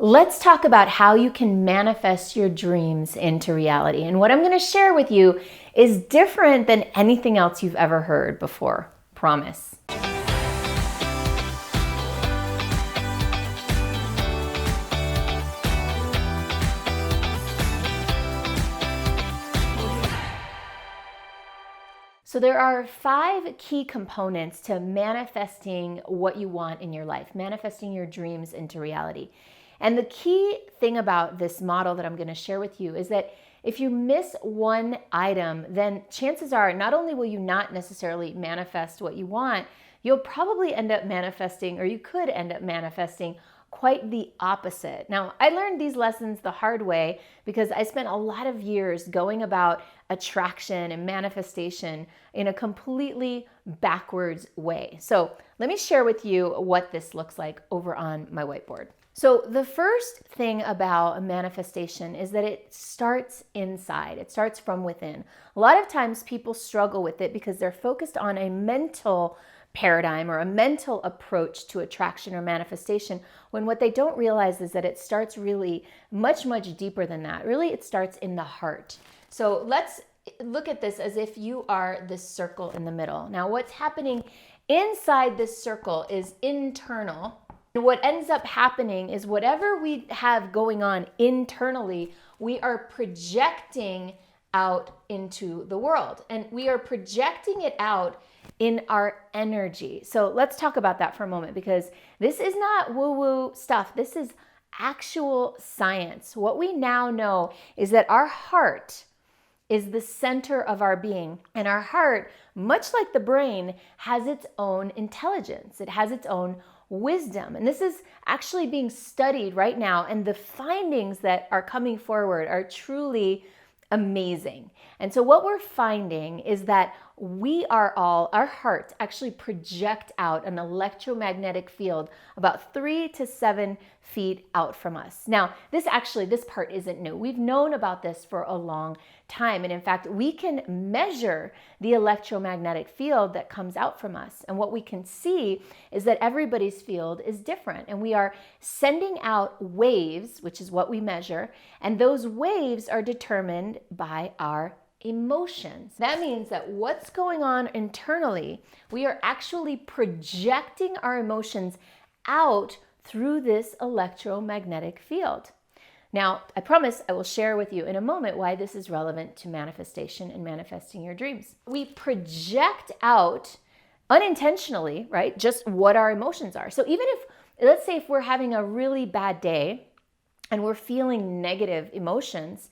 Let's talk about how you can manifest your dreams into reality. And what I'm going to share with you is different than anything else you've ever heard before. Promise. So there are 5 key components to manifesting what you want in your life, manifesting your dreams into reality. And the key thing about this model that I'm going to share with you is that if you miss one item, then chances are not only will you not necessarily manifest what you want, you'll probably end up manifesting, or you could end up manifesting quite the opposite. Now, I learned these lessons the hard way because I spent a lot of years going about attraction and manifestation in a completely backwards way. So let me share with you what this looks like over on my whiteboard. So the first thing about a manifestation is that it starts inside. It starts from within. A lot of times people struggle with it because they're focused on a mental paradigm or a mental approach to attraction or manifestation, when what they don't realize is that it starts really much, much deeper than that. Really, it starts in the heart. So let's look at this as if you are this circle in the middle. Now, what's happening inside this circle is internal. And what ends up happening is whatever we have going on internally, we are projecting out into the world. And we are projecting it out in our energy. So let's talk about that for a moment, because this is not woo-woo stuff. This is actual science. What we now know is that our heart is the center of our being. And our heart, much like the brain, has its own intelligence. It has its own wisdom. And this is actually being studied right now. And the findings that are coming forward are truly amazing. And so what we're finding is that our hearts actually project out an electromagnetic field about 3 to 7 feet out from us. Now, this part isn't new. We've known about this for a long time. And in fact, we can measure the electromagnetic field that comes out from us. And what we can see is that everybody's field is different. And we are sending out waves, which is what we measure. And those waves are determined by our emotions. That means that what's going on internally, we are actually projecting our emotions out through this electromagnetic field. Now, I promise I will share with you in a moment why this is relevant to manifestation and manifesting your dreams. We project out unintentionally, right, just what our emotions are. So even if, let's say if we're having a really bad day and we're feeling negative emotions,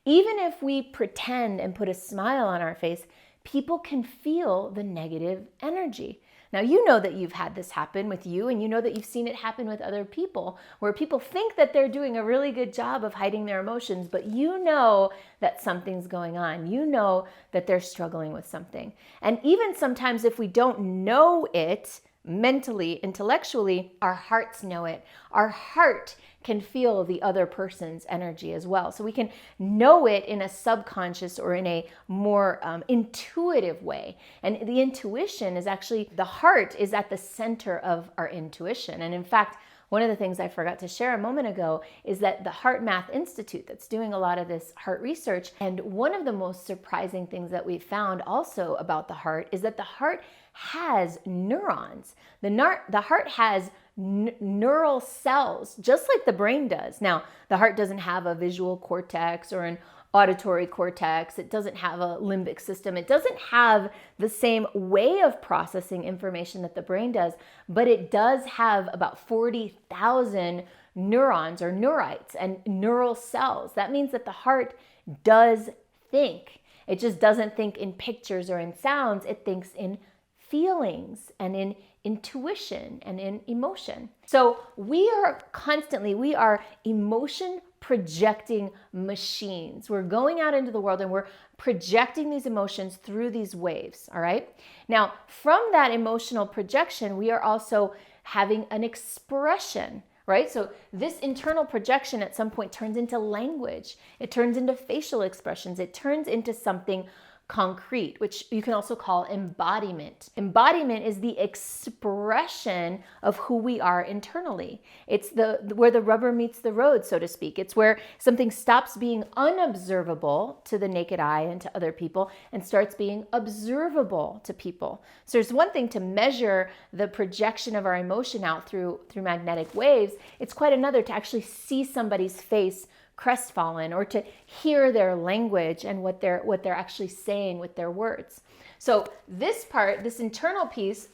even if we pretend and put a smile on our face, people can feel the negative energy. Now, you know that you've had this happen with you, and you know that you've seen it happen with other people, where people think that they're doing a really good job of hiding their emotions, but you know that something's going on. You know that they're struggling with something. And even sometimes if we don't know it mentally, intellectually, our hearts know it. Our heart can feel the other person's energy as well. So we can know it in a subconscious or in a more intuitive way. And the intuition is actually, the heart is at the center of our intuition. And in fact, one of the things I forgot to share a moment ago is that the Heart Math Institute that's doing a lot of this heart research, and one of the most surprising things that we found also about the heart is that the heart has neurons. The heart has neural cells, just like the brain does. Now, the heart doesn't have a visual cortex or an auditory cortex. It doesn't have a limbic system. It doesn't have the same way of processing information that the brain does, but it does have about 40,000 neurons or neurites and neural cells. That means that the heart does think. It just doesn't think in pictures or in sounds. It thinks in feelings and in intuition and in emotion. So we are emotion projecting machines. We're going out into the world and we're projecting these emotions through these waves, all right? Now, from that emotional projection, we are also having an expression, right? So this internal projection at some point turns into language. It turns into facial expressions. It turns into something concrete, which you can also call embodiment. Embodiment is the expression of who we are internally. It's where the rubber meets the road, so to speak. It's where something stops being unobservable to the naked eye and to other people and starts being observable to people. So there's one thing to measure the projection of our emotion out through magnetic waves. It's quite another to actually see somebody's face crestfallen, or to hear their language and what they're actually saying with their words. So this part, this internal piece,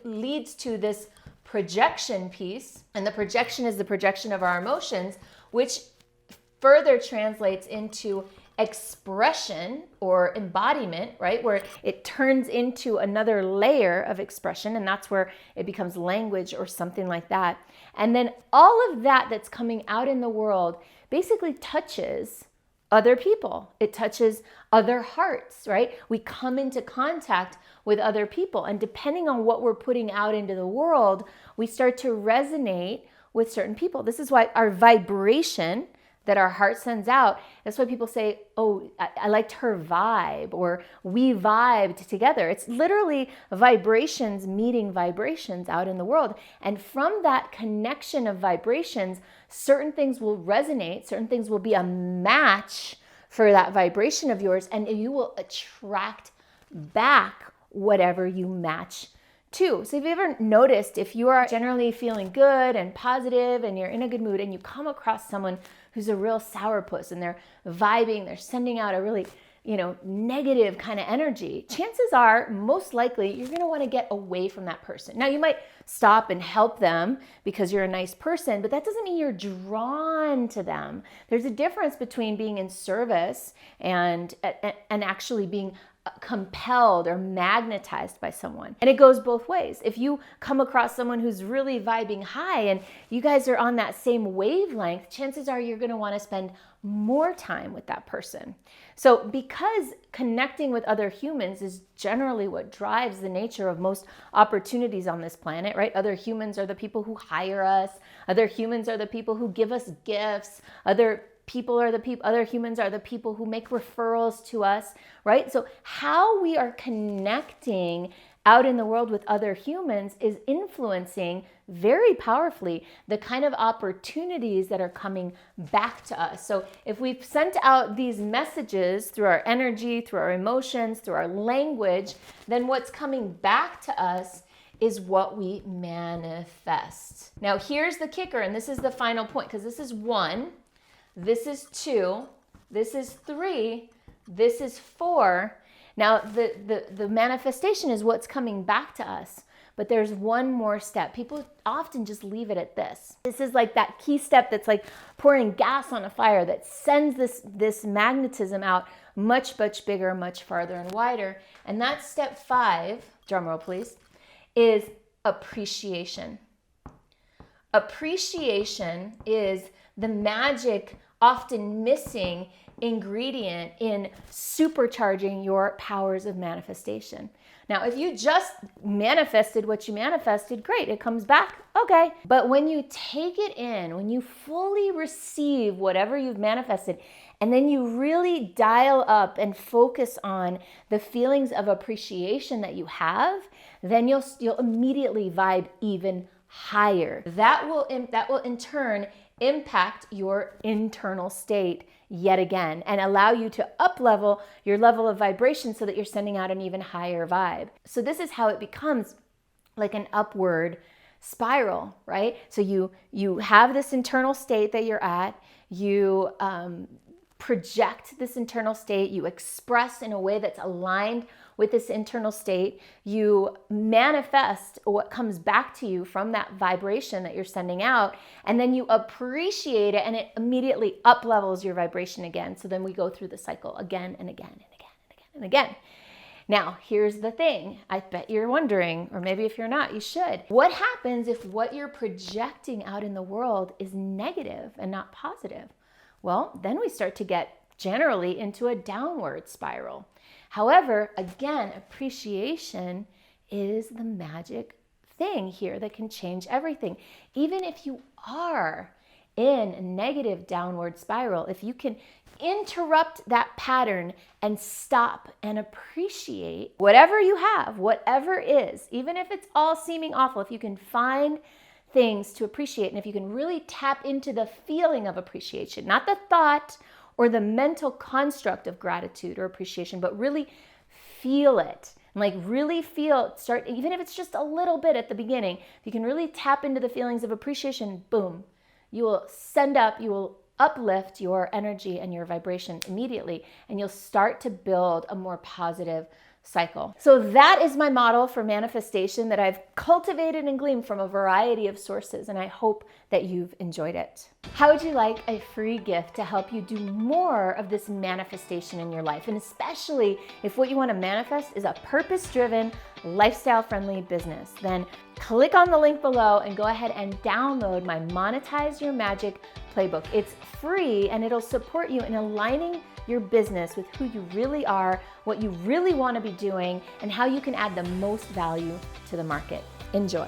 leads to this projection piece, and the projection is the projection of our emotions, which further translates into expression or embodiment, right? Where it turns into another layer of expression, and that's where it becomes language or something like that. And then all of that that's coming out in the world basically touches other people. It touches other hearts, right? We come into contact with other people, and depending on what we're putting out into the world, we start to resonate with certain people. This is why our vibration that our heart sends out, that's why people say, oh, I liked her vibe, or we vibed together. It's literally vibrations meeting vibrations out in the world. And from that connection of vibrations, certain things will resonate, certain things will be a match for that vibration of yours, and you will attract back whatever you match to. So have you ever noticed, if you are generally feeling good and positive and you're in a good mood and you come across someone who's a real sourpuss and they're vibing, they're sending out a really, negative kind of energy, chances are, most likely, you're going to want to get away from that person. Now, you might stop and help them because you're a nice person, but that doesn't mean you're drawn to them. There's a difference between being in service and actually being compelled or magnetized by someone. And it goes both ways. If you come across someone who's really vibing high and you guys are on that same wavelength, chances are you're going to want to spend more time with that person. So because connecting with other humans is generally what drives the nature of most opportunities on this planet, right? Other humans are the people who hire us. Other humans are the people who give us gifts. Other humans are the people who make referrals to us, right? So how we are connecting out in the world with other humans is influencing very powerfully the kind of opportunities that are coming back to us. So if we've sent out these messages through our energy, through our emotions, through our language, then what's coming back to us is what we manifest. Now here's the kicker, and this is the final point, because this is 1, this is 2, this is 3, this is 4. Now, the manifestation is what's coming back to us, but there's one more step. People often just leave it at this. This is like that key step that's like pouring gas on a fire that sends this magnetism out much, much bigger, much farther and wider. And that's step 5, drum roll please, is appreciation. Appreciation is the magic, often missing ingredient in supercharging your powers of manifestation. Now, if you just manifested what you manifested, great, it comes back, okay. But when you take it in, when you fully receive whatever you've manifested, and then you really dial up and focus on the feelings of appreciation that you have, then you'll immediately vibe even higher. That will in turn impact your internal state yet again and allow you to up-level your level of vibration so that you're sending out an even higher vibe. So this is how it becomes like an upward spiral, right? So you have this internal state that you're at, you project this internal state, you express in a way that's aligned with this internal state, you manifest what comes back to you from that vibration that you're sending out, and then you appreciate it, and it immediately up levels your vibration again. So then we go through the cycle again and again and again and again and again. Now, here's the thing. I bet you're wondering, or maybe if you're not, you should. What happens if what you're projecting out in the world is negative and not positive? Well, then we start to get generally into a downward spiral. However, again, appreciation is the magic thing here that can change everything. Even if you are in a negative downward spiral, if you can interrupt that pattern and stop and appreciate whatever you have, whatever is, even if it's all seeming awful, if you can find things to appreciate, and if you can really tap into the feeling of appreciation, not the thought or the mental construct of gratitude or appreciation, but really feel it. And like really feel, start, even if it's just a little bit at the beginning, if you can really tap into the feelings of appreciation, boom, you will uplift your energy and your vibration immediately, and you'll start to build a more positive cycle. So that is my model for manifestation that I've cultivated and gleaned from a variety of sources, and I hope that you've enjoyed it. How would you like a free gift to help you do more of this manifestation in your life? And especially if what you want to manifest is a purpose-driven, lifestyle-friendly business, then click on the link below and go ahead and download my Monetize Your Magic playbook. It's free and it'll support you in aligning your business with who you really are, what you really want to be doing, and how you can add the most value to the market. Enjoy.